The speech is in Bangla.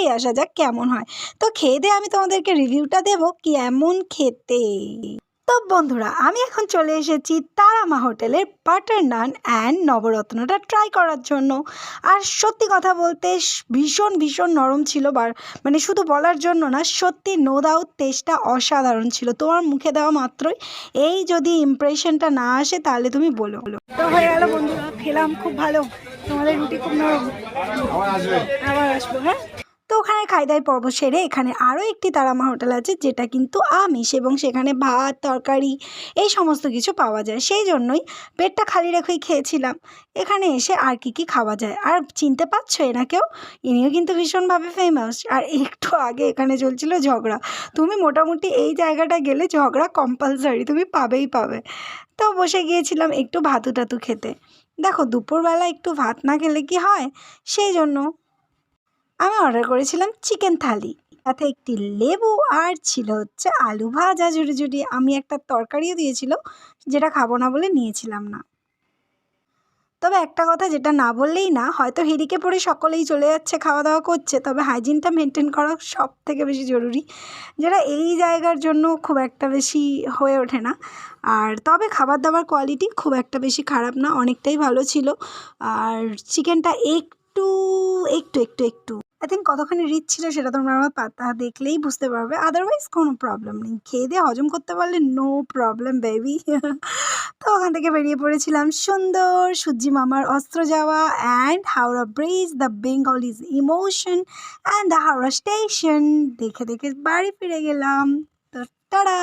দেখেই আসা যাক কেমন হয়। তো খেয়ে দিয়ে আমি তোমাদেরকে রিভিউটা দেবো কেমন খেতে। তো বন্ধুরা, আমি এখন চলে এসেছি তারামা হোটেলের বাটার নান অ্যান্ড নবরত্নটা ট্রাই করার জন্য। আর সত্যি কথা বলতে ভীষণ ভীষণ নরম ছিল, মানে শুধু বলার জন্য না, সত্যি নো ডাউট টেস্টটা অসাধারণ ছিল। তোমার মুখে দেওয়া মাত্রই এই যদি ইমপ্রেশনটা না আসে তাহলে তুমি বলো। তো হয়ে গেল বন্ধুরা, খেলাম খুব ভালো, তোমাদের রুটি খুব নরম, আবার আসবো। হ্যাঁ, তো ওখানে খাই দাই পর্ব সেরে এখানে আরও একটি তারামা হোটেল আছে যেটা কিন্তু আমিষ, এবং সেখানে ভাত তরকারি এই সমস্ত কিছু পাওয়া যায়, সেই জন্যই পেটটা খালি রেখেই খেয়েছিলাম। এখানে এসে আর কি খাওয়া যায়, আর চিনতে পারছো এনাকেও, ইনিও কিন্তু ভীষণভাবে ফেমাস। আর একটু আগে এখানে চলছিল ঝগড়া, তুমি মোটামুটি এই জায়গাটা গেলে ঝগড়া কম্পালসারি, তুমি পাবেই পাবে। তো বসে গিয়েছিলাম একটু ভাতু টাতু খেতে। দেখো দুপুরবেলা একটু ভাত না খেলে কি হয়, সেই জন্য আমি অর্ডার করেছিলাম চিকেন থালি, সাথে একটি লেবু, আর ছিল হচ্ছে আলু ভাজা জুড়ি জুড়ি। আমি একটা তরকারিও দিয়েছিল যেটা খাবো না বলে নিয়েছিলাম না। তবে একটা কথা যেটা না বললেই না, হয়তো হিড়িকে পড়ে সকলেই চলে যাচ্ছে খাওয়া দাওয়া করছে, তবে হাইজিনটা মেনটেন করা সব থেকে বেশি জরুরি, যেটা এই জায়গার জন্য খুব একটা বেশি হয়ে ওঠে না। আর তবে খাবার দাবার কোয়ালিটি খুব একটা বেশি খারাপ না, অনেকটাই ভালো ছিল। আর চিকেনটা একটু একটু একটু একটু আই থিঙ্ক কতখানি রিচ ছিল সেটা তোমরা আমার পাতা দেখলেই বুঝতে পারবে, আদারওয়াইজ কোনো প্রবলেম নেই, খেয়ে দিয়ে হজম করতে পারলে নো প্রবলেম বেবি। তো ওখান থেকে বেরিয়ে পড়েছিলাম সুন্দর সূর্যি মামার অস্ত্র যাওয়া and Howrah bridge, the Bengal is emotion and the Howrah station দেখে দেখে বাড়ি ফিরে গেলাম। তো টাটা।